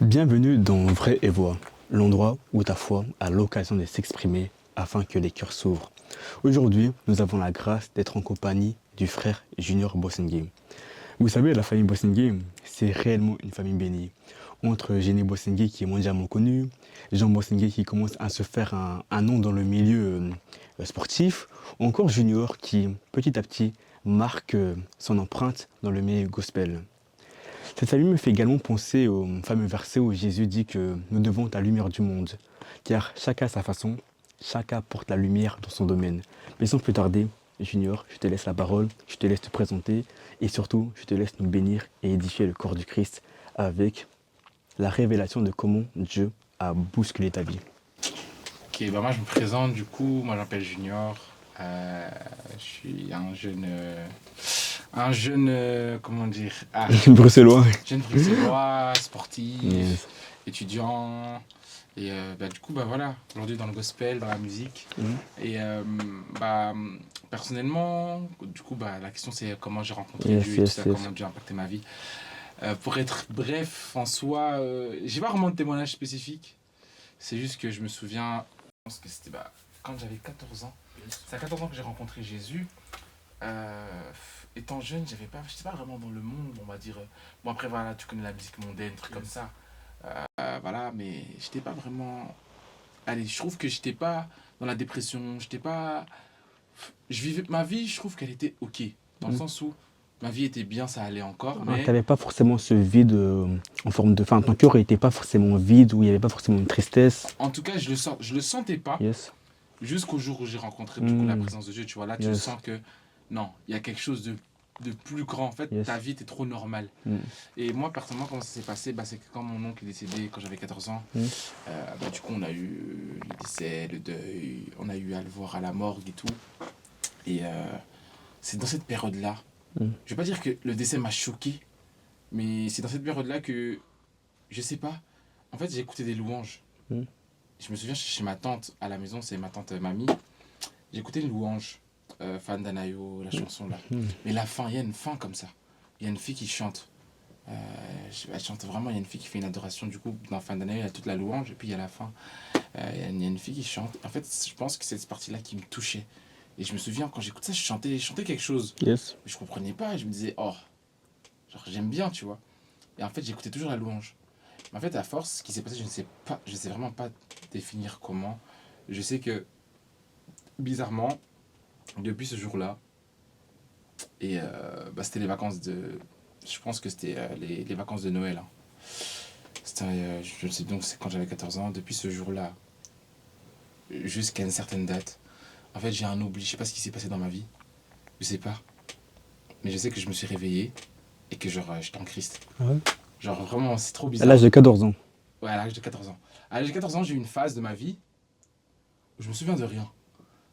Bienvenue dans Vrai et Voix, l'endroit où ta foi a l'occasion de s'exprimer afin que les cœurs s'ouvrent. Aujourd'hui, nous avons la grâce d'être en compagnie du frère Junior Bossengui. Vous savez, la famille Bossengui, c'est réellement une famille bénie. Entre Génie Bossengui qui est mondialement connu, Jean Bossengui qui commence à se faire un nom dans le milieu sportif, ou encore Junior qui, petit à petit, marque son empreinte dans le milieu gospel. Cette famille me fait également penser au fameux verset où Jésus dit que nous devons être la lumière du monde, car chacun à sa façon, chacun porte la lumière dans son domaine. Mais sans plus tarder, Junior, je te laisse la parole, je te laisse te présenter et surtout, je te laisse nous bénir et édifier le corps du Christ avec la révélation de comment Dieu a bousculé ta vie. Ok, bah moi je me présente du coup, moi je m'appelle Junior, je suis un jeune, comment dire, Bruxellois. jeune bruxellois, sportif, Yes. étudiant, et du coup bah voilà, aujourd'hui dans le gospel, dans la musique, Mhm. et bah personnellement, du coup bah la question c'est comment j'ai rencontré Yes, Dieu et tout yes, ça, yes. comment Dieu a impacté ma vie. Pour être bref en soi, j'ai pas vraiment de témoignage spécifique. C'est juste que je me souviens, je pense que c'était quand j'avais 14 ans. C'est à 14 ans que j'ai rencontré Jésus. Étant jeune, j'étais pas vraiment dans le monde, on va dire. Bon, après, voilà, tu connais la musique mondaine, trucs comme ça. Voilà, mais j'étais pas vraiment. Allez, je trouve que j'étais pas dans la dépression. J'étais pas. Je vivais ma vie, je trouve qu'elle était ok. Dans le Mhm. sens où ma vie était bien, ça allait encore, Ah, mais t'avais pas forcément ce vide en forme de... Enfin, ton cœur n'était pas forcément vide, où il n'y avait pas forcément une tristesse. en tout cas, je le sentais pas. Yes. Jusqu'au jour où j'ai rencontré du coup la Mm. présence de Dieu, tu vois, là tu Yes. sens que non, il y a quelque chose de plus grand. En fait, ta Yes. vie était trop normale. Mm. Et moi, personnellement, comment ça s'est passé, c'est que quand mon oncle est décédé, quand j'avais 14 ans, Mm. du coup, on a eu le décès, le deuil, on a eu à le voir à la morgue et tout. Et c'est dans cette période-là, Mm. je vais pas dire que le décès m'a choqué, mais c'est dans cette période-là que, je sais pas, en fait, j'ai écouté des louanges. Mm. Je me souviens chez ma tante à la maison, c'est ma tante mamie. J'écoutais une louange, Fan d'Anayo, la chanson là. Mm. Mais la fin, il y a une fin comme ça. Il y a une fille qui chante. Elle chante vraiment, il y a une fille qui fait une adoration du coup. Dans Fan d'Anayo, il y a toute la louange et puis il y a la fin. Il y a une fille qui chante. En fait, je pense que c'est cette partie-là qui me touchait. Et je me souviens, quand j'écoute ça, je chantais quelque chose. Yes. Mais je comprenais pas. Je me disais, oh, genre j'aime bien, tu vois. Et en fait, j'écoutais toujours la louange. Mais en fait, à force, ce qui s'est passé, je ne sais pas, je sais vraiment pas définir comment. Je sais que, bizarrement, depuis ce jour-là, et c'était les vacances de. Je pense que c'était les vacances de Noël, hein. C'était, je sais donc, c'est quand j'avais 14 ans. Depuis ce jour-là, jusqu'à une certaine date, en fait, j'ai un oubli. Je sais pas ce qui s'est passé dans ma vie. Je sais pas. Mais je sais que je me suis réveillé et que genre, j'étais en Christ. Ah ouais. Genre, vraiment, c'est trop À l'âge bizarre. de 14 ans. Ouais, à l'âge de 14 ans. À l'âge de 14 ans, j'ai eu une phase de ma vie où je me souviens de rien.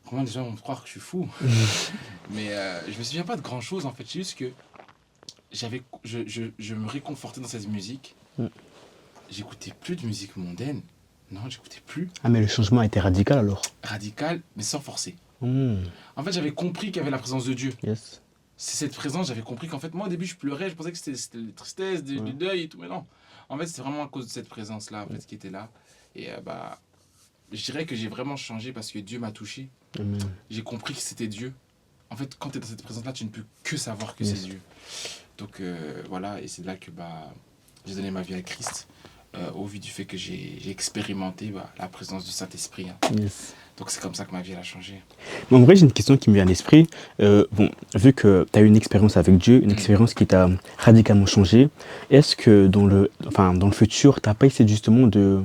Vraiment, les gens vont me croire que je suis fou. Mais je me souviens pas de grand chose en fait. C'est juste que je me réconfortais dans cette musique. Mm. J'écoutais plus de musique mondaine. Non, j'écoutais plus. Ah, mais le changement a été radical alors. Radical, mais sans forcer. Mm. En fait, j'avais compris qu'il y avait la présence de Dieu. Yes. C'est cette présence, j'avais compris qu'en fait, moi au début, je pleurais, je pensais que c'était la tristesse, Ouais. du deuil et tout, mais non. En fait, c'est vraiment à cause de cette présence-là, en fait, qui était là. Et je dirais que j'ai vraiment changé parce que Dieu m'a touché. Amen. J'ai compris que c'était Dieu. En fait, quand tu es dans cette présence-là, tu ne peux que savoir que Yes. c'est Dieu. Donc voilà, et c'est là que j'ai donné ma vie à Christ, au vu du fait que j'ai expérimenté la présence du Saint-Esprit, hein. Yes. Donc c'est comme ça que ma vie elle a changé. Mais en vrai, j'ai une question qui me vient à l'esprit. Bon, vu que tu as eu une expérience avec Dieu, une expérience qui t'a radicalement changé, est-ce que dans le futur, tu n'as pas essayé justement de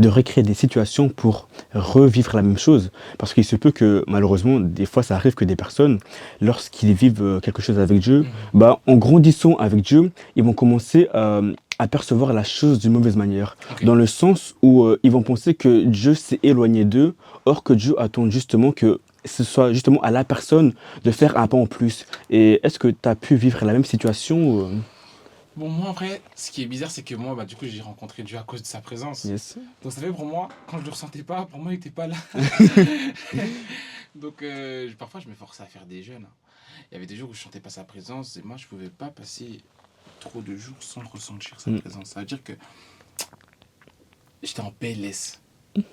recréer des situations pour revivre la même chose? Parce qu'il se peut que, malheureusement, des fois, ça arrive que des personnes, lorsqu'ils vivent quelque chose avec Dieu, en grandissant avec Dieu, ils vont commencer à percevoir la chose d'une mauvaise manière. Ok. Dans le sens où ils vont penser que Dieu s'est éloigné d'eux, or que Dieu attend justement que ce soit justement à la personne de faire un pas en plus. Et est-ce que tu as pu vivre la même situation Bon, moi, après, ce qui est bizarre, c'est que moi, du coup, j'ai rencontré Dieu à cause de sa présence. Yes. Donc, ça fait pour moi, quand je le ressentais pas, pour moi, il était pas là. Donc, parfois, je me forçais à faire des jeûnes, hein. Il y avait des jours où je sentais pas sa présence et moi, je pouvais pas passer trop de jours sans ressentir sa Mm. présence. Ça veut dire que j'étais en PLS.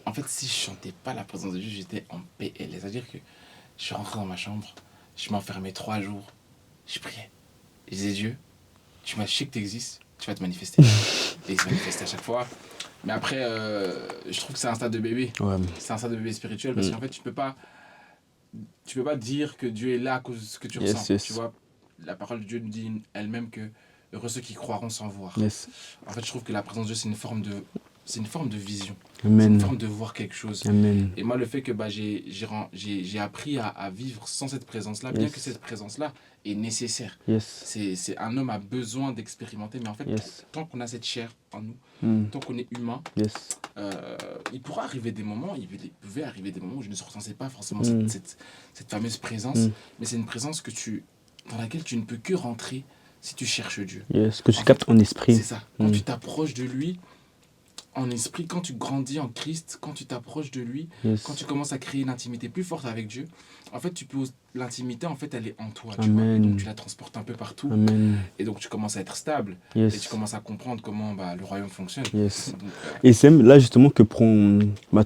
En fait, si je chantais pas la présence de Dieu, j'étais en PLS. C'est-à-dire que je suis rentré dans ma chambre, je m'enfermais 3 jours, je priais. Je disais, Dieu, je sais que tu existes, tu vas te manifester. Et il se manifestait à chaque fois. Mais après, je trouve que c'est un stade de bébé. Ouais. C'est un stade de bébé spirituel parce qu'en fait, tu peux pas dire que Dieu est là à cause de ce que tu ressens. Yes. Tu vois, la parole de Dieu nous dit elle-même que heureux ceux qui croiront sans voir. Yes. En fait, je trouve que la présence de Dieu, c'est une forme de vision. Amen. C'est une forme de voir quelque chose. Amen. Et moi, le fait que j'ai appris à vivre sans cette présence-là, bien que cette présence-là est nécessaire. Yes. C'est un homme a besoin d'expérimenter, mais en fait, tant qu'on a cette chair en nous, tant qu'on est humain, Yes. il pourra arriver des moments, il pouvait arriver des moments où je ne ressentais pas forcément cette fameuse présence, mais c'est une présence dans laquelle tu ne peux que rentrer si tu cherches Dieu. Yes. Que tu captes en esprit. C'est ça. Quand tu t'approches de lui, en esprit, quand tu grandis en Christ, quand tu t'approches de lui, quand tu commences à créer une intimité plus forte avec Dieu, en fait, l'intimité, en fait, elle est en toi, tu vois. Et donc, tu la transportes un peu partout. Amen. Et donc, tu commences à être stable. Yes. Et tu commences à comprendre comment le royaume fonctionne. Yes. Donc, et c'est là justement que prend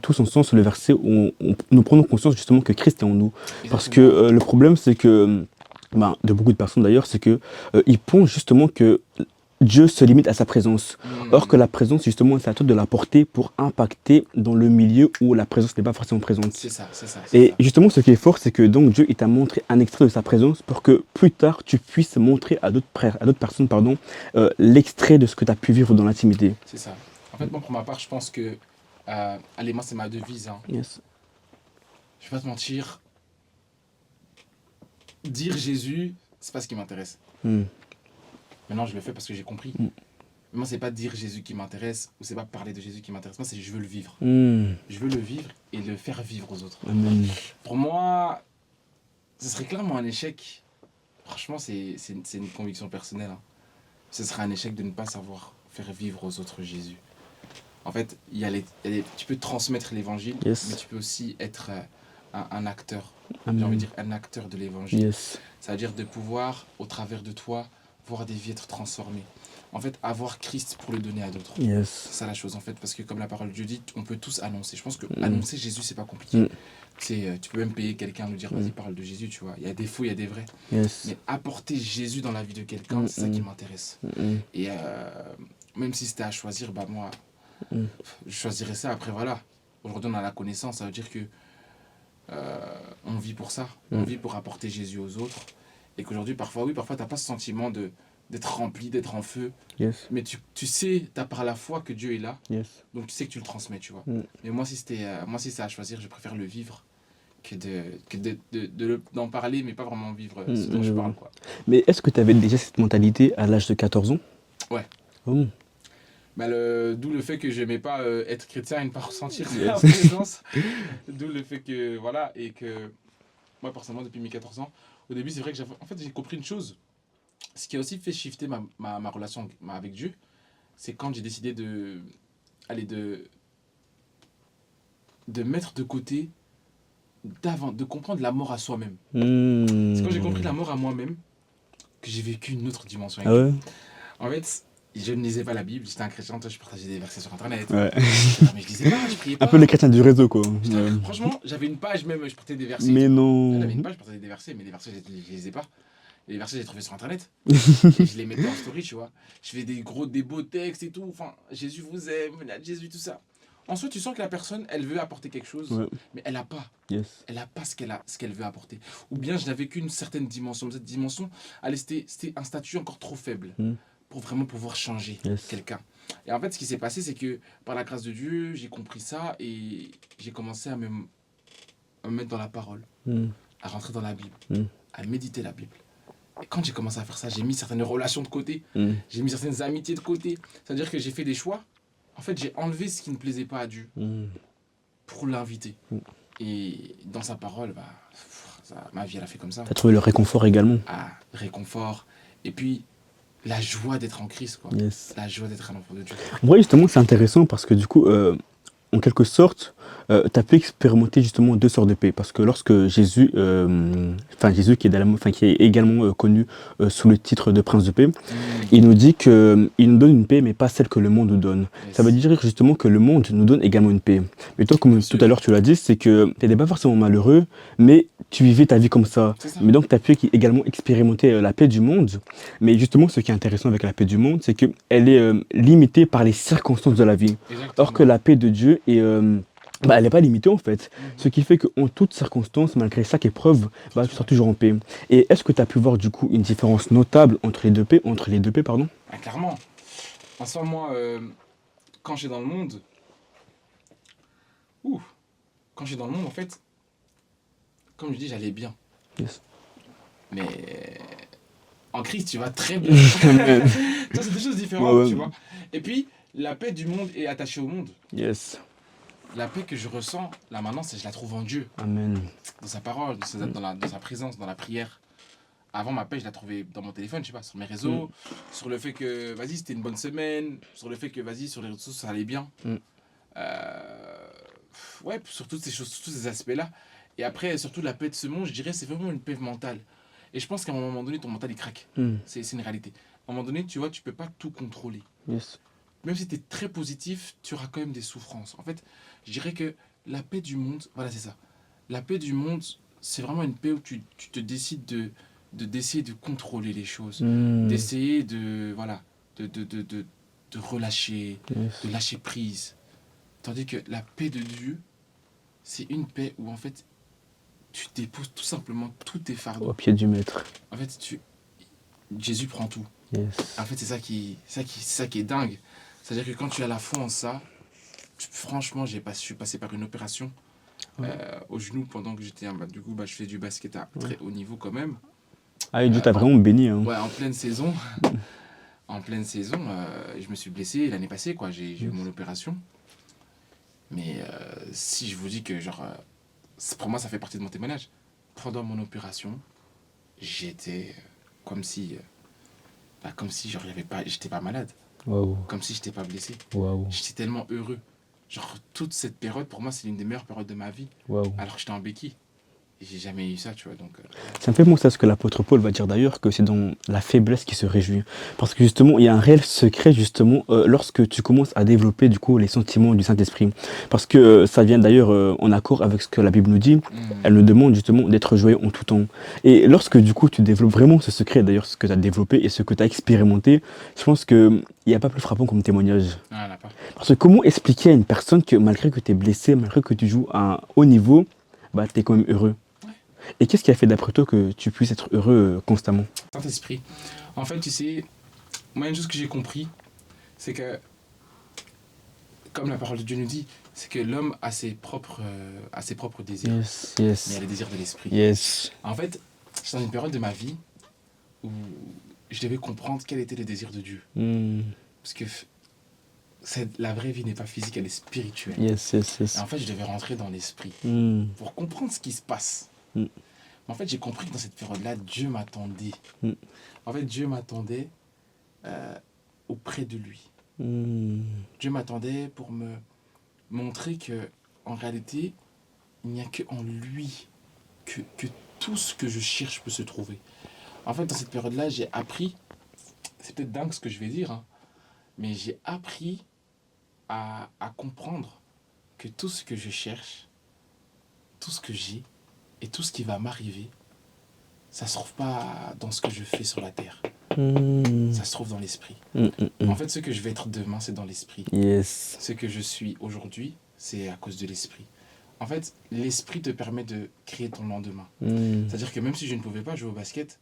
tout son sens le verset où nous prenons conscience justement que Christ est en nous. Parce que le problème, c'est que, de beaucoup de personnes d'ailleurs, c'est que ils pensent justement que Dieu se limite à sa présence. Or que la présence, justement, c'est à toi de la porter pour impacter dans le milieu où la présence n'est pas forcément présente. C'est ça. Et justement, ce qui est fort, c'est que donc Dieu il t'a montré un extrait de sa présence pour que plus tard, tu puisses montrer à d'autres personnes, l'extrait de ce que tu as pu vivre dans l'intimité. C'est ça. En fait, moi, pour ma part, je pense que... allez, moi, c'est ma devise. Hein. Yes. Je vais pas te mentir. Dire Jésus, c'est pas ce qui m'intéresse. Maintenant, je le fais parce que j'ai compris. Moi, c'est pas dire Jésus qui m'intéresse ou c'est pas parler de Jésus qui m'intéresse. Moi, c'est je veux le vivre. Je veux le vivre et le faire vivre aux autres. Amen. Pour moi, ce serait clairement un échec. Franchement, c'est une conviction personnelle. Hein. Ce serait un échec de ne pas savoir faire vivre aux autres Jésus. En fait, tu peux transmettre l'évangile, mais tu peux aussi être un acteur. J'ai envie de dire un acteur de l'évangile. Yes. C'est-à-dire de pouvoir, au travers de toi, voir des vies être transformées. En fait, avoir Christ pour le donner à d'autres. Yes. C'est ça la chose, en fait, parce que comme la parole de Dieu dit, on peut tous annoncer. Je pense que annoncer Jésus, c'est pas compliqué. Tu peux même payer quelqu'un, nous dire, vas-y, parle de Jésus, tu vois. Il y a des faux, il y a des vrais. Yes. Mais apporter Jésus dans la vie de quelqu'un, c'est ça qui m'intéresse. Et même si c'était à choisir, moi, je choisirais ça. Après, voilà. Aujourd'hui, on a la connaissance, ça veut dire que on vit pour ça. On vit pour apporter Jésus aux autres. Et qu'aujourd'hui, parfois, t'as pas ce sentiment d'être rempli, d'être en feu. Yes. Mais tu sais, t'as par la foi que Dieu est là. Yes. Donc tu sais que tu le transmets, tu vois. Mais moi, si c'est à choisir, je préfère le vivre que d'en parler, mais pas vraiment vivre ce dont je parle, quoi. Mais est-ce que tu avais déjà cette mentalité à l'âge de 14 ans? Ouais. D'où le fait que je n'aimais pas être chrétien et ne pas ressentir la présence. D'où le fait que, voilà, et que moi, personnellement, depuis mes 14 ans, au début, c'est vrai que j'ai compris une chose. Ce qui a aussi fait shifter ma relation avec Dieu, c'est quand j'ai décidé de mettre de côté, de comprendre la mort à soi-même. C'est quand j'ai compris la mort à moi-même que j'ai vécu une autre dimension. Ah ouais? En fait, je ne lisais pas la Bible, j'étais un chrétien, je partageais des versets sur Internet. Ouais. Mais je lisais pas, je priais pas. Un peu les chrétiens du réseau, quoi. Franchement, j'avais une page même, je partageais des versets. Mais non. J'avais une page, je partageais des versets, mais les versets, je les lisais pas. Et les versets, je les trouvais sur Internet. Et je les mettais en story, tu vois. Je fais des beaux textes et tout. Enfin, Jésus vous aime, Jésus, tout ça. Ensuite, tu sens que la personne, elle veut apporter quelque chose, mais elle n'a pas. Yes. Elle n'a pas ce qu'elle veut apporter. Ou bien, je n'avais qu'une certaine dimension. Cette dimension, c'était un statut encore trop faible pour vraiment pouvoir changer quelqu'un. Et en fait, ce qui s'est passé, c'est que par la grâce de Dieu, j'ai compris ça et j'ai commencé à me mettre dans la parole, à rentrer dans la Bible, à méditer la Bible. Et quand j'ai commencé à faire ça, j'ai mis certaines relations de côté, j'ai mis certaines amitiés de côté. C'est-à-dire que j'ai fait des choix. En fait, j'ai enlevé ce qui ne plaisait pas à Dieu pour l'inviter. Et dans sa parole, ma vie, elle a fait comme ça. Tu as trouvé le réconfort également. Ah, réconfort. Et puis, la joie d'être en Christ, quoi. Yes. La joie d'être un enfant de Dieu. Moi, justement, c'est intéressant parce que du coup, en quelque sorte, tu as pu expérimenter justement deux sortes de paix. Parce que lorsque Jésus, Jésus qui est, qui est également connu sous le titre de Prince de paix, il nous dit qu'il nous donne une paix, mais pas celle que le monde nous donne. Ça veut Yes. dire justement que le monde nous donne également une paix. Mais toi, comme Bien tout sûr. à l'heure tu l'as dit, c'est que tu n'étais pas forcément malheureux, mais tu vivais ta vie comme ça. C'est ça. Mais donc tu as pu également expérimenter la paix du monde. Mais justement, ce qui est intéressant avec la paix du monde, c'est qu'elle est limitée par les circonstances de la vie. Or que Exactement. la paix de Dieu est... elle n'est pas limitée en fait. Ce Mhm. qui fait qu'en toutes circonstances, malgré chaque épreuve, tu seras toujours en paix. Et est-ce que tu as pu voir du coup une différence notable entre les deux paix, pardon? Ah, clairement. En soi, moi, quand j'étais dans le monde, ouh, quand j'étais dans le monde, en fait, comme je dis, j'allais bien. Yes. Mais en Christ, tu vas très bien. Amen. Ça, c'est deux choses Ouais, différentes, ouais. tu vois. Et puis, la paix du monde est attachée au monde. Yes. La paix que je ressens, là maintenant, je la trouve en Dieu, Amen. dans sa parole, dans sa présence, dans la prière. Avant, ma paix, je la trouvais dans mon téléphone, je sais pas, sur mes réseaux, sur le fait que, vas-y, c'était une bonne semaine, sur le fait que, vas-y, sur les réseaux, ça allait bien. Mm. Ouais, sur toutes ces choses, sur tous ces aspects-là. Et après, surtout, la paix de ce monde, je dirais, c'est vraiment une paix mentale. Et je pense qu'à un moment donné, ton mental, il craque. Mm. C'est une réalité. À un moment donné, tu vois, tu peux pas tout contrôler. Yes. Même si tu es très positif, tu auras quand même des souffrances. En fait, je dirais que la paix du monde, voilà, c'est ça. La paix du monde, c'est vraiment une paix où tu te décides d'essayer de contrôler les choses, Mm. d'essayer de, voilà, de relâcher, Yes. de lâcher prise. Tandis que la paix de Dieu, c'est une paix où en fait, tu déposes tout simplement tous tes Au fardeaux. pied du maître. En fait, Jésus prend tout. Yes. En fait, c'est ça qui est dingue. C'est-à-dire que quand tu as la foi en ça, franchement, je suis passé par une opération au genou pendant que j'étais. Du coup, je fais du basket à très haut niveau quand même. Ah, et Dieu t'a En, vraiment béni. Hein. ouais, en pleine saison. En pleine saison, je me suis blessé l'année passée, quoi. J'ai eu mon opération. Mais si je vous dis que, genre, pour moi, ça fait partie de mon témoignage. Pendant mon opération, j'étais comme si genre, j'étais pas malade. Waouh. Comme si j'étais pas blessé. Waouh. J'étais tellement heureux. Genre, toute cette période, pour moi, c'est l'une des meilleures périodes de ma vie. Waouh. Alors que j'étais en béquille. Et j'ai jamais eu ça, tu vois. Donc, Ça me fait penser à ce que l'apôtre Paul va dire d'ailleurs, que c'est dans la faiblesse qu'il se réjouit. Parce que justement, il y a un réel secret justement lorsque tu commences à développer du coup les sentiments du Saint-Esprit. Parce que ça vient d'ailleurs en accord avec ce que la Bible nous dit. Elle nous demande justement d'être joyeux en tout temps. Et lorsque du coup tu développes vraiment ce secret, d'ailleurs ce que tu as développé et ce que tu as expérimenté, je pense qu'il n'y a pas plus frappant comme témoignage. ah, là, pas. Parce que comment expliquer à une personne que malgré que tu es blessé, malgré que tu joues à un haut niveau, tu es quand même heureux? Et qu'est-ce qui a fait d'après toi que tu puisses être heureux constamment? Saint-Esprit. En fait, tu sais, moi, une chose que j'ai compris, c'est que, comme la parole de Dieu nous dit, c'est que l'homme a ses propres désirs. Yes, Mais il y a yes, les désirs de l'esprit. yes. En fait, j'étais dans une période de ma vie où je devais comprendre quels étaient les désirs de Dieu. Mm. Parce que la vraie vie n'est pas physique, elle est spirituelle. Yes, yes, Et yes. en fait, je devais rentrer dans l'esprit Mm. pour comprendre ce qui se passe. Mm. Mais en fait, j'ai compris que dans cette période-là, Dieu m'attendait. Mm. En fait, Dieu m'attendait auprès de lui. Mm. Dieu m'attendait pour me montrer que, en réalité, il n'y a que en lui que tout ce que je cherche peut se trouver. En fait, dans cette période-là, j'ai appris, c'est peut-être dingue ce que je vais dire, hein, mais j'ai appris à comprendre que tout ce que je cherche, tout ce que j'ai et tout ce qui va m'arriver, ça se trouve pas dans ce que je fais sur la terre. Mm. Ça se trouve dans l'esprit. Mm, mm, mm. En fait, ce que je vais être demain, c'est dans l'esprit. Yes. Ce que je suis aujourd'hui, c'est à cause de l'esprit. En fait, l'esprit te permet de créer ton lendemain. Mm. C'est-à-dire que même si je ne pouvais pas jouer au basket,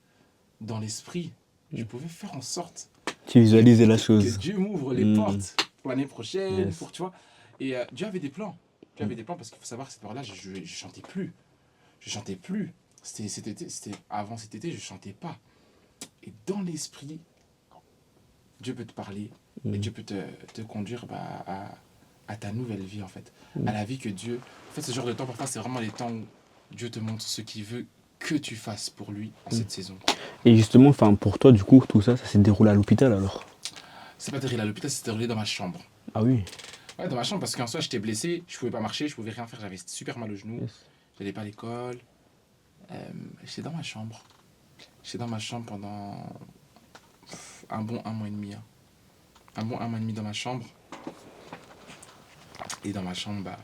dans l'esprit, je pouvais faire en sorte Tu visualisais la que chose. Dieu m'ouvre les Mm. portes pour l'année prochaine, Yes. pour, tu vois. Et Dieu avait des plans. Dieu avait des plans parce qu'il faut savoir que cette période-là, je chantais plus. Je chantais plus. Avant cet été, je chantais pas. Et dans l'esprit, Dieu peut te parler et Dieu peut te conduire à ta nouvelle vie, en fait. À la vie que Dieu... En fait, ce genre de temps, parfois, c'est vraiment les temps où Dieu te montre ce qu'il veut que tu fasses pour lui en cette saison. Et justement, pour toi, du coup, tout ça, ça s'est déroulé à l'hôpital alors? C'est pas déroulé à l'hôpital, c'est déroulé dans ma chambre. Ah oui. Ouais, dans ma chambre, parce qu'en soi, j'étais blessé, je pouvais pas marcher, je pouvais rien faire, j'avais super mal au genou, Yes. j'allais pas à l'école. J'étais dans ma chambre. J'étais dans ma chambre pendant un bon un mois et demi, hein. Un bon un mois et demi dans ma chambre. Et dans ma chambre, bah,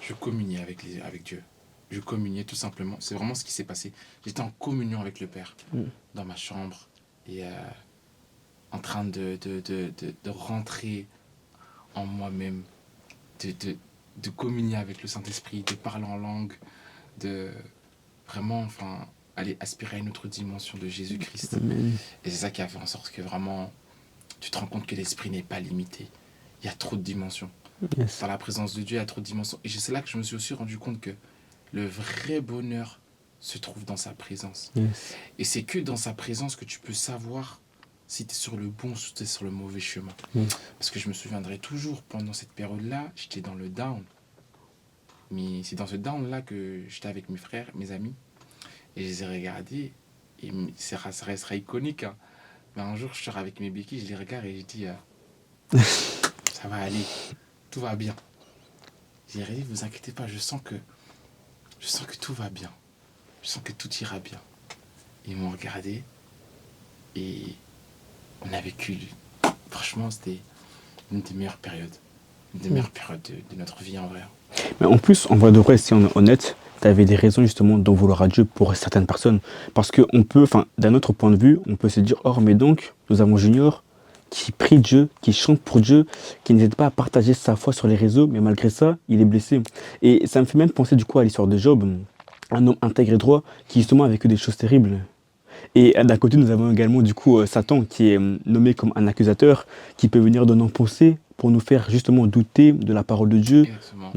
je communiais avec Dieu. Je communiais tout simplement. C'est vraiment ce qui s'est passé. J'étais en communion avec le Père Mm. dans ma chambre et en train de rentrer en moi-même, de, de, de communier avec le Saint-Esprit, de parler en langue, de vraiment, enfin, aller aspirer à une autre dimension de Jésus-Christ. Amen. Et c'est ça qui a fait en sorte que vraiment, tu te rends compte que l'esprit n'est pas limité. Il y a trop de dimensions. Yes. Dans la présence de Dieu, il y a trop de dimensions. Et c'est là que je me suis aussi rendu compte que le vrai bonheur se trouve dans sa présence. Yes. Et c'est que dans sa présence que tu peux savoir si tu es sur le bon ou si tu es sur le mauvais chemin. Mm. Parce que je me souviendrai toujours, pendant cette période-là, j'étais dans le down. Mais c'est dans ce down-là que j'étais avec mes frères, mes amis. Et je les ai regardés. Et ça restera iconique, hein. Mais un jour, je sors avec mes béquilles, je les regarde et je dis ça va aller, tout va bien. J'ai dit, vous inquiétez pas, je sens que tout va bien. Je sens que tout ira bien. Ils m'ont regardé et on a vécu. Franchement, c'était une des meilleures périodes. Une des meilleures périodes de notre vie en vrai. Mais en plus, en vrai de vrai, si on est honnête, tu avais des raisons justement d'en vouloir à Dieu pour certaines personnes. Parce qu'on peut, enfin, d'un autre point de vue, on peut se dire, oh, mais donc, nous avons Junior qui prie Dieu, qui chante pour Dieu, qui n'hésite pas à partager sa foi sur les réseaux, mais malgré ça, il est blessé. Et ça me fait même penser du coup à l'histoire de Job, un homme intègre et droit, qui justement a vécu des choses terribles. Et d'un côté, nous avons également du coup Satan qui est nommé comme un accusateur, qui peut venir de nos pensées pour nous faire justement douter de la parole de Dieu. Exactement.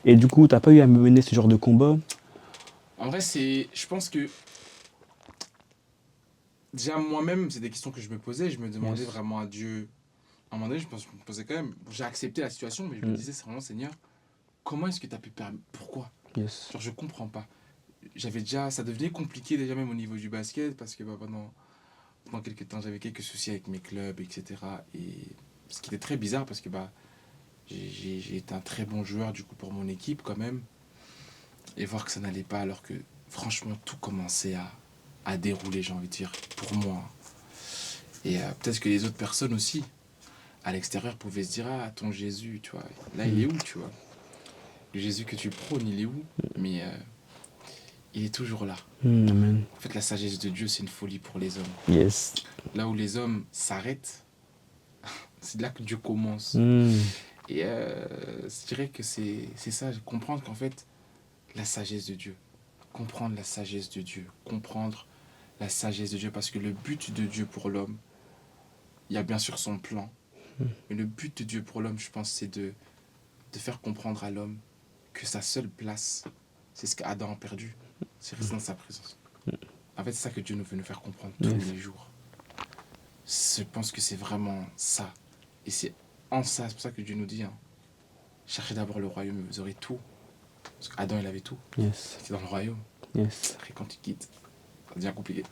Et du coup, t'as pas eu à mener ce genre de combat? En vrai, je pense que déjà moi-même, c'est des questions que je me posais. Je me demandais Yes. vraiment à Dieu. À un moment donné, je me posais quand même. J'ai accepté la situation, mais je me disais, c'est vraiment Seigneur, comment est-ce que tu as pu permettre. Pourquoi? Yes. Genre, je comprends pas. J'avais déjà. Ça devenait compliqué déjà même au niveau du basket parce que bah, pendant quelques temps, j'avais quelques soucis avec mes clubs, etc. Et ce qui était très bizarre parce que bah, j'ai été un très bon joueur du coup pour mon équipe quand même. Et voir que ça n'allait pas alors que franchement tout commençait à dérouler, j'ai envie de dire, pour moi. Et peut-être que les autres personnes aussi, à l'extérieur, pouvaient se dire, ah, ton Jésus, tu vois, là il est où, tu vois? Le Jésus que tu prônes, il est où? Mais il est toujours là. Amen. En fait, la sagesse de Dieu, c'est une folie pour les hommes. Yes. Là où les hommes s'arrêtent, c'est là que Dieu commence. Mm. Et je dirais que c'est ça, comprendre qu'en fait, la sagesse de Dieu, comprendre la sagesse de Dieu, comprendre la sagesse de Dieu, parce que le but de Dieu pour l'homme, il y a bien sûr son plan, mais le but de Dieu pour l'homme, je pense, c'est de faire comprendre à l'homme que sa seule place, c'est ce qu'Adam a perdu, c'est rester dans sa présence. En fait, c'est ça que Dieu nous veut nous faire comprendre tous Yes. les jours. Je pense que c'est vraiment ça. Et c'est en ça, c'est pour ça que Dieu nous dit, hein, cherchez d'abord le royaume et vous aurez tout. Parce qu'Adam, il avait tout. Yes. C'était dans le royaume. Yes. Après, quand il quitte, ça devient compliqué.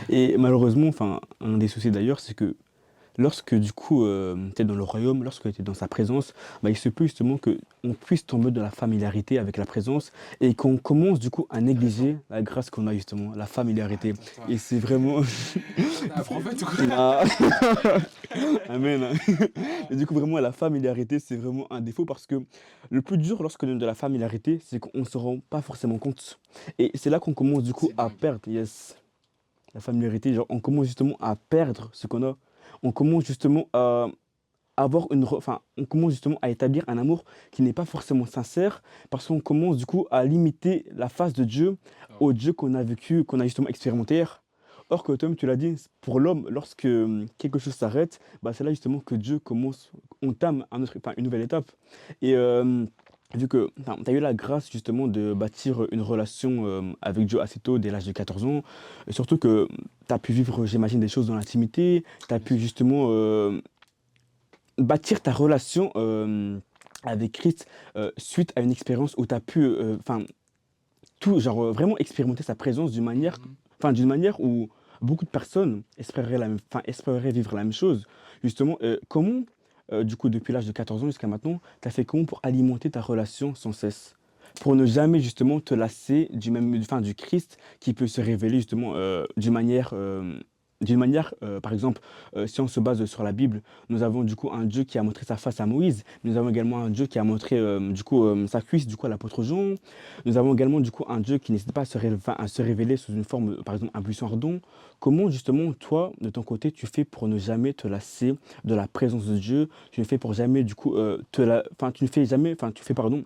Et malheureusement, enfin, un des soucis d'ailleurs, c'est que lorsque du coup tu es dans le royaume, lorsque tu es dans sa présence, bah, il se peut justement qu'on puisse tomber dans la familiarité avec la présence et qu'on commence du coup à négliger la grâce qu'on a justement, la familiarité. Attends, Et c'est vraiment... un prophète ou quoi? Ah. Amen. Hein. Et du coup vraiment la familiarité, c'est vraiment un défaut parce que le plus dur lorsqu'on est dans la familiarité, c'est qu'on ne se rend pas forcément compte. Et c'est là qu'on commence du coup C'est à dingue. perdre, yes, la familiarité, genre on commence justement à perdre ce qu'on a. On commence justement à avoir enfin, on commence justement à établir un amour qui n'est pas forcément sincère parce qu'on commence du coup à limiter la face de Dieu Ah au ouais. Dieu qu'on a vécu, qu'on a justement expérimenté hier. Or que toi tu l'as dit, pour l'homme, lorsque quelque chose s'arrête, bah, c'est là justement que Dieu commence, entame enfin, une nouvelle étape. Et vu que tu as eu la grâce justement de bâtir une relation avec Dieu assez tôt, dès l'âge de 14 ans, et surtout que tu as pu vivre, j'imagine, des choses dans l'intimité, tu as Bien pu sûr. justement bâtir ta relation avec Christ suite à une expérience où tu as pu, enfin, tout, genre vraiment expérimenter sa présence Mhm. d'une manière où beaucoup de personnes espéreraient, enfin, espéreraient vivre la même chose. Justement, comment du coup, depuis l'âge de 14 ans jusqu'à maintenant, tu as fait comment pour alimenter ta relation sans cesse? Pour ne jamais justement te lasser du Christ qui peut se révéler justement, par exemple, si on se base sur la Bible, nous avons du coup un Dieu qui a montré sa face à Moïse. Nous avons également un Dieu qui a montré, sa cuisse du coup à l'apôtre Jean. Nous avons également du coup un Dieu qui n'hésite pas à se révéler sous une forme, par exemple, un buisson ardent. Comment justement toi, de ton côté, tu fais pour ne jamais te lasser de la présence de Dieu? Tu ne fais pour jamais du coup, tu ne fais jamais enfin tu fais pardon,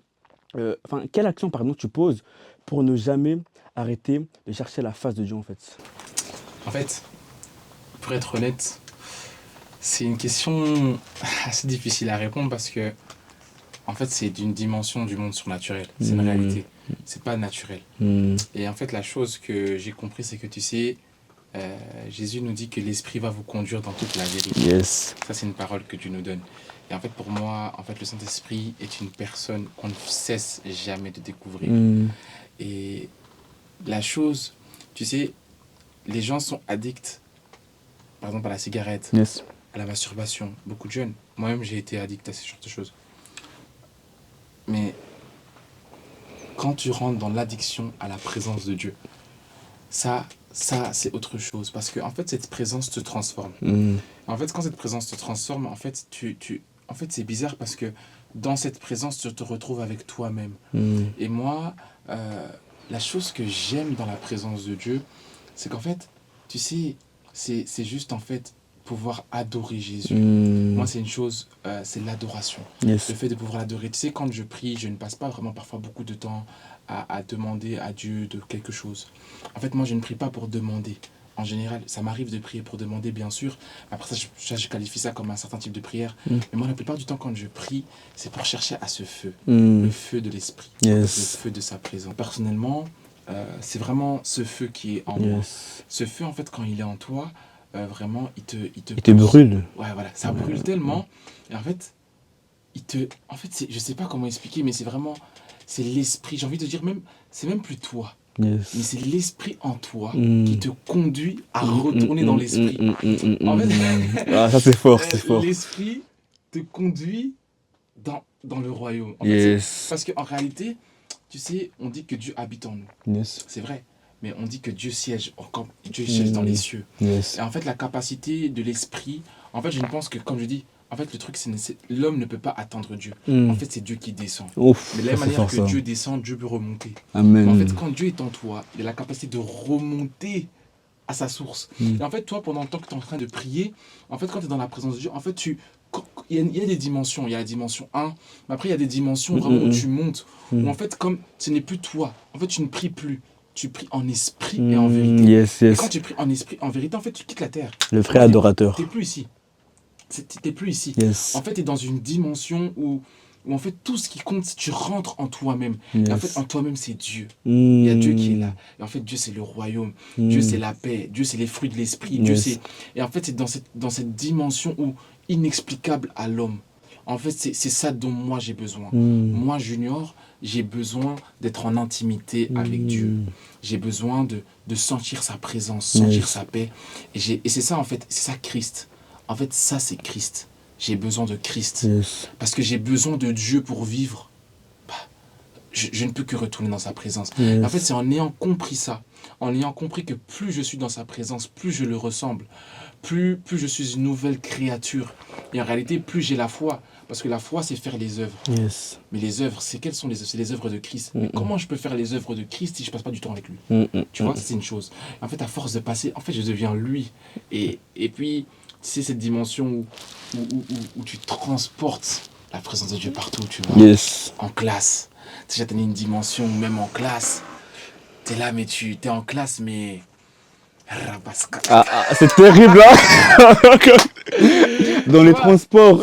quelle action pardon tu poses pour ne jamais arrêter de chercher la face de Dieu en fait? En fait, pour être honnête, c'est une question assez difficile à répondre parce que, en fait, c'est d'une dimension du monde surnaturel. C'est une Mmh. réalité. C'est pas naturel. Mmh. Et en fait, la chose que j'ai compris, c'est que tu sais, Jésus nous dit que l'Esprit va vous conduire dans toute la vérité. Yes. Ça, c'est une parole que Dieu nous donne. Et en fait, pour moi, en fait, le Saint-Esprit est une personne qu'on ne cesse jamais de découvrir. Mmh. Et la chose, tu sais, les gens sont addicts, par exemple, à la cigarette, Yes. à la masturbation. Beaucoup de jeunes. Moi-même, j'ai été addict à ce genre de choses. Mais quand tu rentres dans l'addiction à la présence de Dieu, ça c'est autre chose. Parce que, en fait, cette présence te transforme. Mmh. En fait, quand cette présence te transforme, en fait, en fait, c'est bizarre parce que dans cette présence, tu te retrouves avec toi-même. Mmh. Et moi, la chose que j'aime dans la présence de Dieu, c'est qu'en fait, tu sais, c'est juste en fait pouvoir adorer Jésus. Mmh. Moi, c'est une chose, c'est l'adoration. Yes. Le fait de pouvoir l'adorer. Tu sais, quand je prie, je ne passe pas vraiment parfois beaucoup de temps à demander à Dieu de quelque chose. En fait, moi, je ne prie pas pour demander. En général, ça m'arrive de prier pour demander, bien sûr. Après ça, je qualifie ça comme un certain type de prière. Mmh. Mais moi, la plupart du temps, quand je prie, c'est pour chercher à ce feu. Mmh. Le feu de l'esprit. Yes. Le feu de sa présence. Personnellement, c'est vraiment ce feu qui est en moi. Yes. Ce feu, en fait, quand il est en toi, vraiment, il te Il te pousse. brûle. Ouais, voilà, ça brûle tellement. Et en fait, en fait, je sais pas comment expliquer, mais c'est vraiment, c'est l'esprit. J'ai envie de dire même, c'est même plus toi, mais Yes. c'est l'esprit en toi Mmh. qui te conduit à retourner dans l'esprit. En Mmh. fait, Ah, ça c'est fort, c'est fort. l'esprit te conduit dans le royaume. En fait, Yes. parce qu'en réalité, tu sais, on dit que Dieu habite en nous. Yes. C'est vrai. Mais on dit que Dieu siège dans les cieux. Yes. Et en fait, la capacité de l'esprit, en fait, je ne pense que, comme je dis, en fait, le truc, l'homme ne peut pas attendre Dieu. Mmh. En fait, c'est Dieu qui descend. Ouf, Mais de la ça même c'est manière fort que ça. Dieu descend, Dieu peut remonter. Amen. Mais en fait, quand Dieu est en toi, il a la capacité de remonter à sa source. Mmh. Et en fait, toi, pendant le temps que tu es en train de prier, en fait, quand tu es dans la présence de Dieu, en fait, il y a des dimensions. Il y a la dimension 1, mais après, il y a des dimensions vraiment où tu montes. Où en fait, comme ce n'est plus toi, en fait, tu ne pries plus. Tu pries en esprit et en vérité. Yes, Et yes. quand tu pries en esprit, en vérité, en fait, tu quittes la terre. Le vrai adorateur. Tu n'es plus ici. T'es plus ici. Yes. En fait, tu es dans une dimension où en fait, tout ce qui compte, c'est que tu rentres en toi-même. Yes. Et en fait, en toi-même, c'est Dieu. Mmh. Il y a Dieu qui est là. Et en fait, Dieu, c'est le royaume. Dieu, c'est la paix. Dieu, c'est les fruits de l'esprit. Dieu, Yes. c'est... Et en fait, c'est dans cette dimension où inexplicable à l'homme. En fait, c'est ça dont moi, j'ai besoin. Mmh. Moi, Junior, j'ai besoin d'être en intimité avec Dieu. J'ai besoin de sentir sa présence, sentir sa paix. Et c'est ça, en fait, c'est ça Christ. En fait, ça, c'est Christ. J'ai besoin de Christ. Yes. Parce que j'ai besoin de Dieu pour vivre. Bah, je ne peux que retourner dans sa présence. Yes. En fait, c'est en ayant compris ça, en ayant compris que plus je suis dans sa présence, plus je le ressemble, plus je suis une nouvelle créature. Et en réalité, plus j'ai la foi. Parce que la foi, c'est faire les œuvres. Yes. Mais les œuvres, quelles sont les œuvres? C'est les œuvres de Christ. Mais comment je peux faire les œuvres de Christ si je ne passe pas du temps avec lui? Tu vois, c'est une chose. En fait, à force de passer, en fait, je deviens lui. Et puis, tu sais, cette dimension où tu transportes la présence de Dieu partout, tu vois. Yes. En classe. Tu sais, j'ai atteint une dimension où même en classe, tu es là, mais tu es en classe, mais... C'est terrible là. Dans les transports.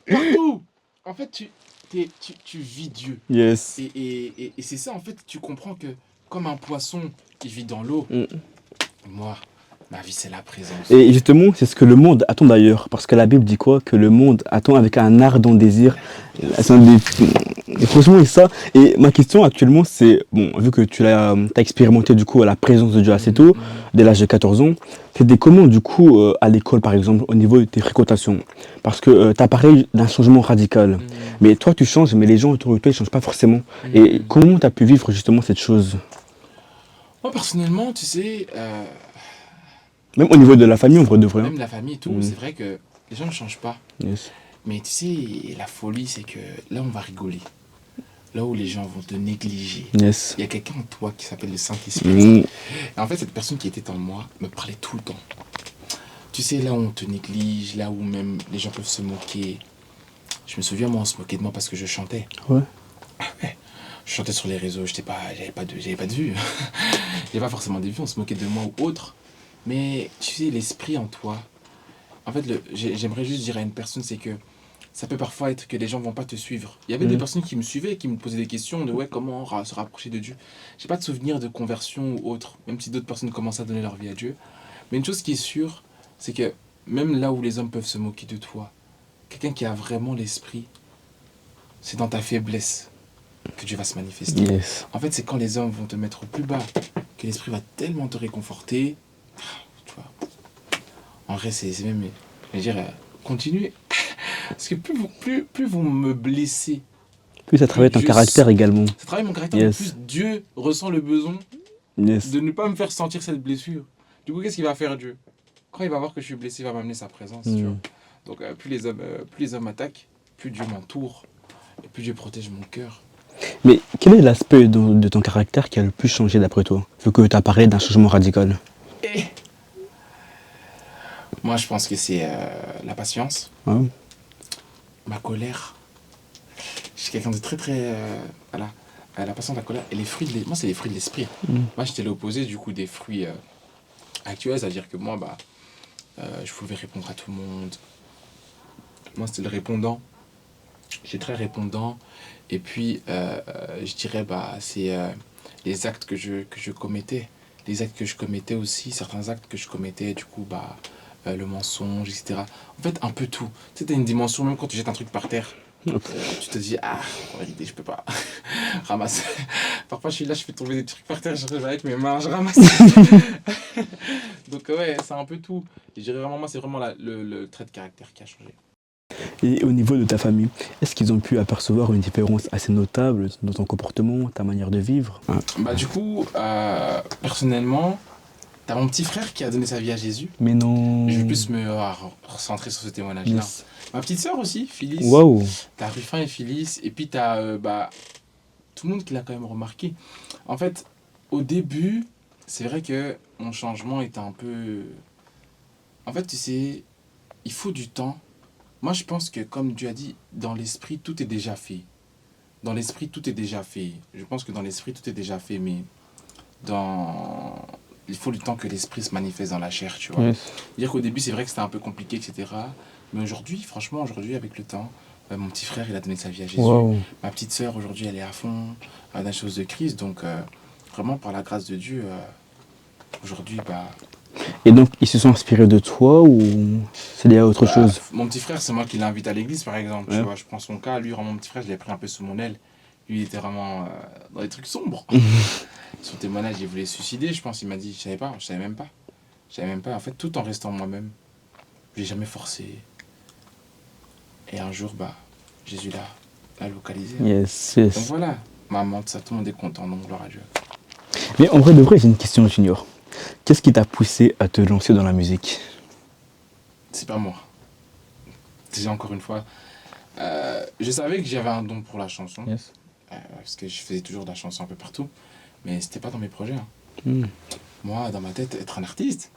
Partout. En fait, tu vis Dieu. Yes. Et c'est ça, en fait, tu comprends que comme un poisson qui vit dans l'eau, moi, Ma vie, c'est la présence. Et justement, c'est ce que le monde attend d'ailleurs. Parce que la Bible dit quoi? Que le monde attend avec un ardent désir. C'est un des- Et franchement, c'est ça. Et ma question actuellement, c'est, bon, vu que t'as expérimenté du coup la présence de Dieu assez Mhm, tôt, mhm. dès l'âge de 14 ans, c'était comment du coup à l'école par exemple, au niveau de tes fréquentations? Parce que tu as parlé d'un changement radical. Mhm, Mais toi, tu changes, mais les gens autour de toi, ils changent pas forcément. Et mhm. comment tu as pu vivre justement cette chose? Moi, personnellement, tu sais, Même au niveau de la famille, en vrai de vrai. Hein. même la famille et tout, Mm. c'est vrai que les gens ne changent pas. Yes. Mais tu sais, la folie, c'est que là, on va rigoler. Là où les gens vont te négliger. Yes. Il y a quelqu'un en toi qui s'appelle le Saint-Esprit. Mm. Et en fait, cette personne qui était en moi me parlait tout le temps. Tu sais, là où on te néglige, là où même les gens peuvent se moquer. Je me souviens, moi, on se moquait de moi parce que je chantais. Ouais. Je chantais sur les réseaux, j'avais pas de vues. J'avais pas forcément des vues, on se moquait de moi ou autre. Mais tu sais, l'esprit en toi. En fait, j'aimerais juste dire à une personne, c'est que ça peut parfois être que les gens vont pas te suivre. Il y avait des Mm. personnes qui me suivaient et qui me posaient des questions de ouais, comment se rapprocher de Dieu. J'ai pas de souvenir de conversion ou autre, même si d'autres personnes commencent à donner leur vie à Dieu. Mais une chose qui est sûre, c'est que même là où les hommes peuvent se moquer de toi, quelqu'un qui a vraiment l'esprit, c'est dans ta faiblesse que Dieu va se manifester. Yes. En fait, c'est quand les hommes vont te mettre au plus bas que l'esprit va tellement te réconforter. Tu vois. En vrai, c'est même, je veux dire, continuez. Parce que plus vous me blessez, Puis ça plus travaille ton Dieu, caractère également. ça travaille mon caractère, mais Yes. plus Dieu ressent le besoin Yes. de ne pas me faire sentir cette blessure. Du coup, qu'est-ce qu'il va faire Dieu? Quand il va voir que je suis blessé, il va m'amener sa présence, tu Mm. vois. Donc, plus les hommes attaquent, plus Dieu m'entoure, et plus Dieu protège mon cœur. Mais quel est l'aspect de ton caractère qui a le plus changé d'après toi? Vu que tu as parlé d'un changement radical. Et moi, je pense que c'est la patience, Hein? ma colère. Je suis quelqu'un de très, très... voilà. La patience, la colère, et les fruits moi, c'est les fruits de l'esprit. Mm. Moi, j'étais l'opposé, du coup, des fruits actuels, c'est-à-dire que moi, bah, je pouvais répondre à tout le monde. Moi, c'était le répondant. J'étais très répondant. Et puis, je dirais, bah, c'est les actes que je commettais. Les actes que je commettais aussi, certains actes que je commettais, du coup, bah, le mensonge, etc. En fait, un peu tout. Tu sais, t'as une dimension, même quand tu jettes un truc par terre, tu te dis, ah, en vérité, je peux pas. Ramasse. Parfois, je suis là, je fais tomber des trucs par terre, je avec mes mains, je ramasse. Donc, ouais, c'est un peu tout. Et je dirais vraiment, moi, c'est vraiment le trait de caractère qui a changé. Et au niveau de ta famille, est-ce qu'ils ont pu apercevoir une différence assez notable dans ton comportement, ta manière de vivre? Ah. Bah, du coup, personnellement, t'as mon petit frère qui a donné sa vie à Jésus. Mais non. Je vais plus me recentrer sur ce témoignage-là. Yes. Ma petite sœur aussi, Phyllis. Waouh. T'as Ruffin et Phyllis. Et puis t'as bah, tout le monde qui l'a quand même remarqué. En fait, au début, c'est vrai que mon changement était un peu... En fait, tu sais, il faut du temps. Moi, je pense que, comme Dieu a dit, dans l'esprit, tout est déjà fait. Dans l'esprit, tout est déjà fait. Je pense que dans l'esprit, tout est déjà fait, mais dans... il faut du temps que l'esprit se manifeste dans la chair, tu vois. Yes. Dire qu'au début, c'est vrai que c'était un peu compliqué, etc. Mais aujourd'hui, franchement, aujourd'hui, avec le temps, mon petit frère, il a donné sa vie à Jésus. Waouh. Ma petite sœur, aujourd'hui, elle est à fond dans la chose de Christ. Donc, vraiment, par la grâce de Dieu, aujourd'hui, bah... Et donc, ils se sont inspirés de toi ou c'est lié à autre chose? Mon petit frère, c'est moi qui l'invite à l'église, par exemple. Ouais. Tu vois, je prends son cas. Lui, vraiment, mon petit frère, je l'ai pris un peu sous mon aile. Lui, il était vraiment dans des trucs sombres. Son témoignage, il voulait se suicider, je pense. Il m'a dit, je savais pas, je savais même pas. Je savais même pas. En fait, tout en restant moi-même. Je l'ai jamais forcé. Et un jour, bah, Jésus l'a localisé. Yes, Donc yes. voilà, maman, ça, tout le monde est content, donc gloire à Dieu. Mais en vrai de vrai, j'ai une question, Junior. Qu'est-ce qui t'a poussé à te lancer dans la musique? C'est pas moi. Déjà, encore une fois, je savais que j'avais un don pour la chanson. Yes. Parce que je faisais toujours de la chanson un peu partout. Mais c'était pas dans mes projets. Hein. Mm. Moi, dans ma tête, être un artiste.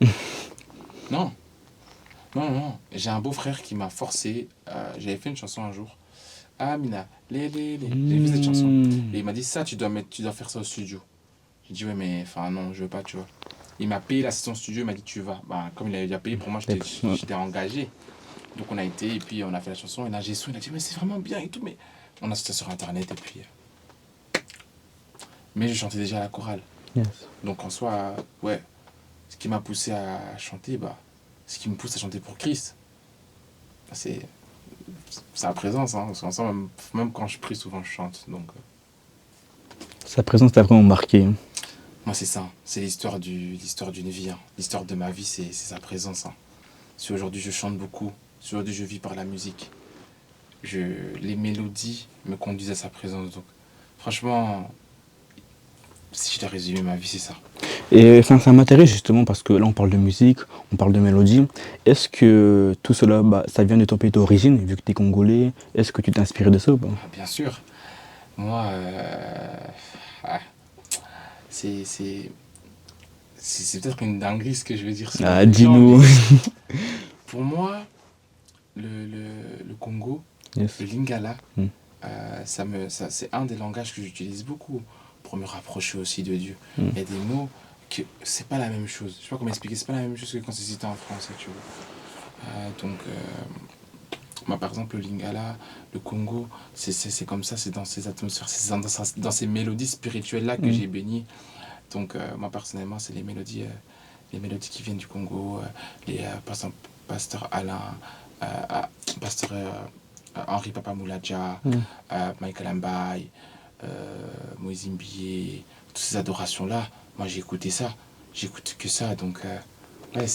Non. Non, non, non. J'ai un beau frère qui m'a forcé. J'avais fait une chanson un jour. Ah, Mina, les. J'ai fait cette chanson. Et il m'a dit, ça, tu dois faire ça au studio. J'ai dit, ouais, mais enfin, non, je veux pas, tu vois. Il m'a payé la session studio, il m'a dit, tu vas. Bah, comme il avait déjà payé, pour moi, j'étais engagé. Donc, on a été, et puis on a fait la chanson. Et là, j'ai il a dit, mais c'est vraiment bien et tout. Mais on a sorti ça sur Internet, et puis. Mais je chantais déjà à la chorale. Yes. Donc, en soi, ouais. ce qui m'a poussé à chanter, ce qui me pousse à chanter pour Christ, c'est sa présence. Hein, parce qu'en soi, même quand je prie, souvent je chante. Donc, Sa présence t'a vraiment marqué, hein. moi, c'est ça. C'est l'histoire d'une vie. Hein. L'histoire de ma vie, c'est sa présence. Hein. Si aujourd'hui je chante beaucoup, si aujourd'hui je vis par la musique, les mélodies me conduisent à sa présence. Donc, franchement, si je dois résumer ma vie, c'est ça. Et enfin, ça m'intéresse justement parce que là, on parle de musique, on parle de mélodie. Est-ce que tout cela, ça vient de ton pays d'origine, vu que tu es congolais? Est-ce que tu t'es inspiré de ça ou pas? Ah, bien sûr, moi, ah, c'est peut-être une dinguerie ce que je vais dire sur Ah, les gens, dis-nous. mais pour moi, le Congo, Yes. le Lingala, Mm. c'est un des langages que j'utilise beaucoup pour me rapprocher aussi de Dieu. Mm. Il y a des mots que c'est pas la même chose. Je sais pas comment expliquer, c'est pas la même chose que quand c'est cité en français, tu vois. Moi, par exemple, le Lingala, le Congo, c'est comme ça, c'est dans ces atmosphères, c'est dans ces mélodies spirituelles-là que Mm. j'ai baigné. Donc, moi, personnellement, c'est les mélodies qui viennent du Congo, par exemple, Pasteur Alain, Pasteur Henri Papa Moulaja, Mm. Michael Ambaye, Moïse Mbié, toutes ces adorations-là, moi j'ai écouté ça, j'écoute que ça, donc ouais,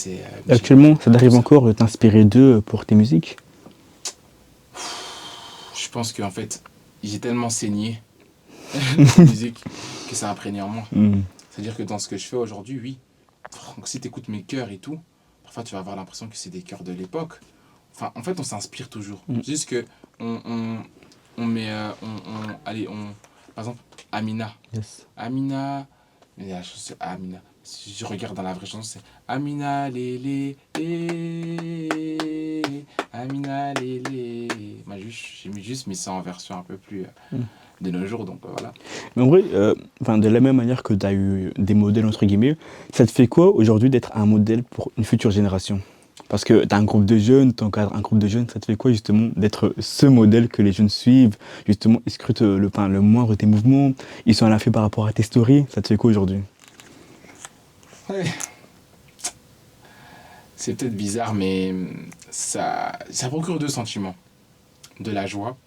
Actuellement, ça t'arrive ça. encore de t'inspirer d'eux pour tes musiques? Je pense qu'en fait, j'ai tellement saigné de musique que ça a imprégné en moi. Mm. C'est-à-dire que dans ce que je fais aujourd'hui, oui, donc, si tu écoutes mes chœurs et tout, parfois tu vas avoir l'impression que c'est des chœurs de l'époque. Enfin, en fait, on s'inspire toujours. Mm. C'est juste que on met, allez, par exemple, Amina. Yes. Amina, mais la chanson c'est Amina. Si je regarde dans la vraie chanson, c'est Amina Lélé, Amina Lélé. Moi, j'ai juste mis ça en version un peu plus de nos jours, donc voilà. Mais en vrai, enfin, de la même manière que tu as eu des modèles, entre guillemets, ça te fait quoi aujourd'hui d'être un modèle pour une future génération? Parce que tu as un groupe de jeunes, tu encadres un groupe de jeunes, ça te fait quoi justement d'être ce modèle que les jeunes suivent? Justement, ils scrutent le moindre de tes mouvements, ils sont à l'affût par rapport à tes stories, ça te fait quoi aujourd'hui? Ouais. C'est peut-être bizarre, mais ça procure deux sentiments. De la joie.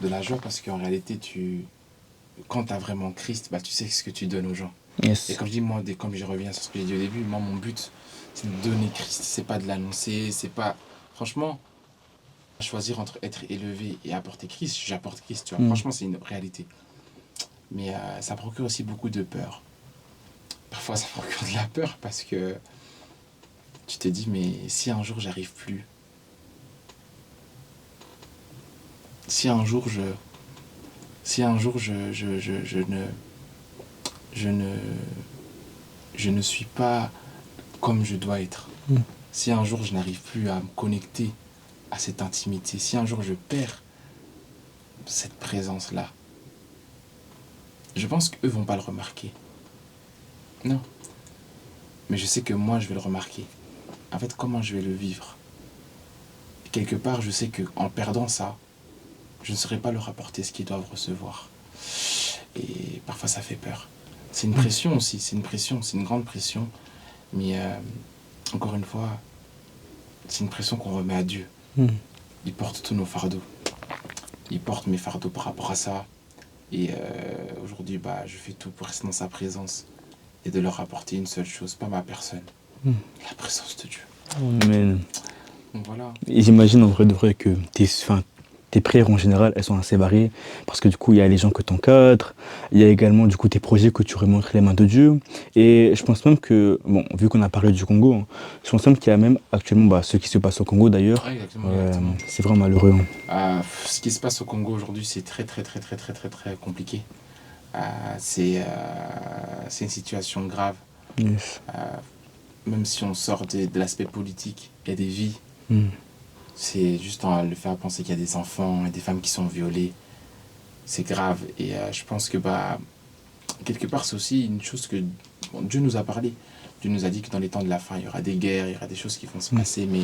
De la joie parce qu'en réalité, quand tu as vraiment Christ, tu sais ce que tu donnes aux gens. Et Yes. comme je dis, moi, comme je reviens sur ce que j'ai dit au début, moi, mon but, c'est de donner Christ. C'est pas de l'annoncer, c'est pas... Franchement, choisir entre être élevé et apporter Christ, j'apporte Christ, tu vois. Mm. Franchement, c'est une réalité. Mais ça procure aussi beaucoup de peur. Parfois, ça procure de la peur parce que tu te dis, mais si un jour, j'arrive plus, si un jour, je ne, je ne suis pas comme je dois être, Mm. si un jour, je n'arrive plus à me connecter à cette intimité, si un jour, je perds cette présence-là, je pense qu'eux vont pas le remarquer. Non. Mais je sais que moi, je vais le remarquer. En fait, comment je vais le vivre? Et quelque part, je sais qu'en perdant ça, je ne saurais pas leur apporter ce qu'ils doivent recevoir. Et parfois, ça fait peur. C'est une pression aussi, c'est une grande pression. Mais encore une fois, c'est une pression qu'on remet à Dieu. Mm. Il porte tous nos fardeaux. Il porte mes fardeaux par rapport à ça. Et aujourd'hui, je fais tout pour rester dans sa présence et de leur apporter une seule chose, pas ma personne, la présence de Dieu. Amen. Donc voilà. Et j'imagine en vrai de vrai que tes prières en général, elles sont assez variées. Parce que du coup, il y a les gens que tu encadres, il y a également du coup tes projets que tu remontres les mains de Dieu. Et je pense même que, bon, vu qu'on a parlé du Congo, hein, je pense même qu'il y a même actuellement ce qui se passe au Congo d'ailleurs. Ouais, exactement. C'est vraiment malheureux, hein. Ce qui se passe au Congo aujourd'hui, c'est très très très très très très très compliqué. C'est une situation grave. Yes. Même si on sort de l'aspect politique, il y a des vies. Mm. C'est juste le fait à penser qu'il y a des enfants et des femmes qui sont violées. C'est grave. Et je pense que quelque part, c'est aussi une chose que Dieu nous a parlé. Dieu nous a dit que dans les temps de la fin, il y aura des guerres, il y aura des choses qui vont se passer. Mais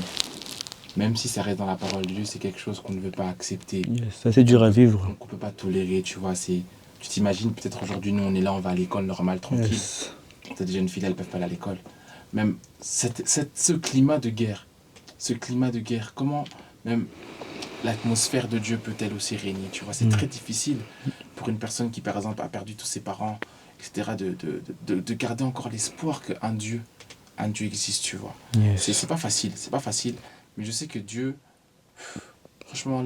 même si ça reste dans la parole de Dieu, c'est quelque chose qu'on ne veut pas accepter. Yes. C'est assez dur à vivre. Donc on ne peut pas tolérer, tu vois. Tu t'imagines, peut-être aujourd'hui, nous, on est là, on va à l'école normale, tranquille. Yes. T'as des jeunes filles, elles ne peuvent pas aller à l'école. Même ce climat de guerre, comment même l'atmosphère de Dieu peut-elle aussi régner, tu vois. C'est très difficile pour une personne qui, par exemple, a perdu tous ses parents, etc., de garder encore l'espoir qu'un Dieu, existe, tu vois. Yes. C'est pas facile, mais je sais que Dieu, franchement,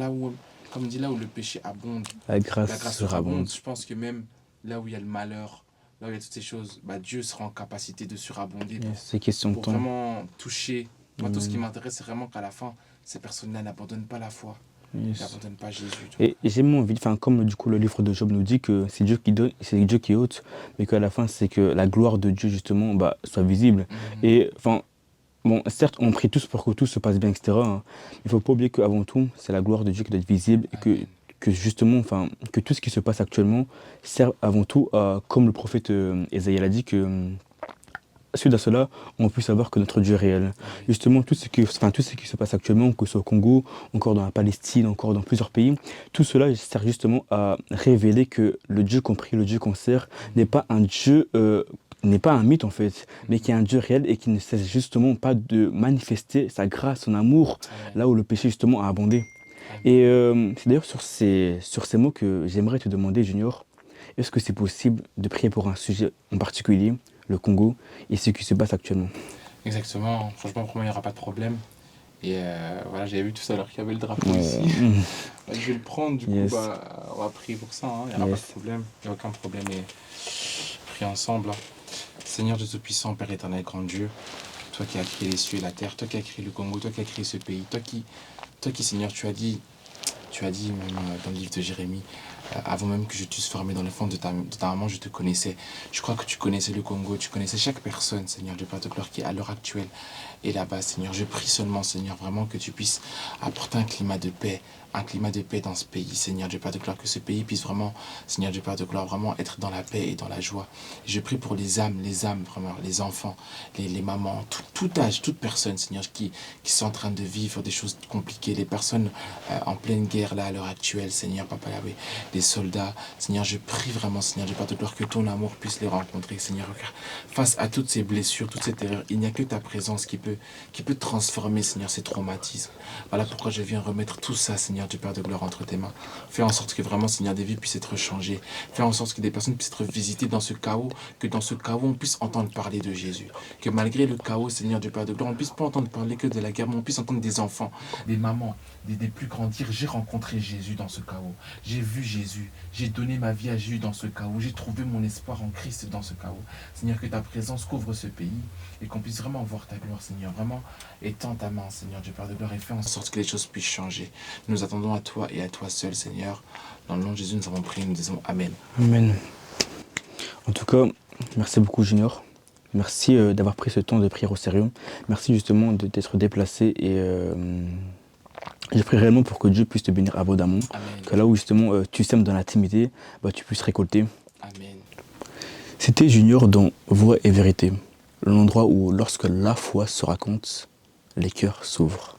comme on dit, là où le péché abonde, La la grâce grâce surabonde. Je pense que même là où il y a le malheur, là où il y a toutes ces choses, Dieu sera en capacité de surabonder C'est question de pour temps. vraiment toucher. Moi, tout ce qui m'intéresse, c'est vraiment qu'à la fin, ces personnes-là n'abandonnent pas la foi, n'abandonnent pas Jésus. Et j'ai mon envie, comme du coup le livre de Job nous dit que c'est Dieu qui donne, c'est Dieu qui ôte, mais qu'à la fin c'est que la gloire de Dieu justement soit visible. Et enfin, bon, certes, on prie tous pour que tout se passe bien, etc. Hein. Il ne faut pas oublier qu'avant tout, c'est la gloire de Dieu qui doit être visible et que justement, que tout ce qui se passe actuellement sert avant tout à, comme le prophète Ésaïe l'a dit, que suite à cela, on puisse savoir que notre Dieu est réel. Justement, tout ce qui se passe actuellement, que ce soit au Congo, encore dans la Palestine, encore dans plusieurs pays, tout cela sert justement à révéler que le Dieu qu'on prie, le Dieu qu'on sert, n'est pas un Dieu, n'est pas un mythe en fait, mais qui est un Dieu réel et qui ne cesse justement pas de manifester sa grâce, son amour, là où le péché justement a abondé. Et c'est d'ailleurs sur ces mots que j'aimerais te demander, Junior, est-ce que c'est possible de prier pour un sujet en particulier, le Congo, et ce qui se passe actuellement? Exactement. Franchement, pour moi, il n'y aura pas de problème. Et voilà, j'avais vu tout à l'heure qu'il y avait le drapeau ici. Je vais le prendre, du coup, on va prier pour ça. Il n'y aura pas de problème. Il n'y a aucun problème. Et prier ensemble. Seigneur Dieu Tout-Puissant, Père éternel, grand Dieu, toi qui as créé les cieux et la terre, toi qui as créé le Congo, toi qui as créé ce pays, toi qui Seigneur, tu as dit même dans le livre de Jérémie, avant même que je t'eusse formé dans le fond de ta maman, je te connaissais. Je crois que tu connaissais le Congo, tu connaissais chaque personne, Seigneur, Dieu Père de gloire, qui à l'heure actuelle est là-bas, Seigneur. Je prie seulement, Seigneur, vraiment que tu puisses apporter un climat de paix dans ce pays, Seigneur Dieu Père de gloire, que ce pays puisse vraiment, Seigneur Dieu Père de gloire, vraiment être dans la paix et dans la joie. Et je prie pour les âmes, vraiment, les enfants, les mamans, tout âge, toute personne, Seigneur, qui sont en train de vivre des choses compliquées, les personnes en pleine guerre là à l'heure actuelle, Seigneur, Papa Yahweh, les soldats, Seigneur, je prie vraiment, Seigneur Dieu Père de gloire, que ton amour puisse les rencontrer, Seigneur. Face à toutes ces blessures, toute cette erreur, il n'y a que ta présence qui peut transformer, Seigneur, ces traumatismes. Voilà pourquoi je viens remettre tout ça, Seigneur Dieu Père de gloire, entre tes mains. Fais en sorte que vraiment, Seigneur, des vies puissent être changées. Fais en sorte que des personnes puissent être visitées dans ce chaos, que dans ce chaos, on puisse entendre parler de Jésus. Que malgré le chaos, Seigneur Dieu Père de gloire, on ne puisse pas entendre parler que de la guerre, mais on puisse entendre des enfants, des mamans, des plus grands dire, j'ai rencontré Jésus dans ce chaos. J'ai vu Jésus. J'ai donné ma vie à Jésus dans ce chaos. J'ai trouvé mon espoir en Christ dans ce chaos. Seigneur, que ta présence couvre ce pays et qu'on puisse vraiment voir ta gloire, Seigneur. Vraiment, étends ta main, Seigneur Dieu Père de gloire, et fais en sorte que les choses puissent changer. Nous attendons à toi et à toi seul, Seigneur. Dans le nom de Jésus, nous avons prié, nous disons Amen. Amen. En tout cas, merci beaucoup, Junior. Merci d'avoir pris ce temps de prière au sérieux. Merci justement d'être déplacé et je prie réellement pour que Dieu puisse te bénir abondamment. Amen. Que là où justement tu sèmes dans l'intimité, tu puisses récolter. Amen. C'était Junior dans Voix et Vérité, l'endroit où lorsque la foi se raconte, les cœurs s'ouvrent.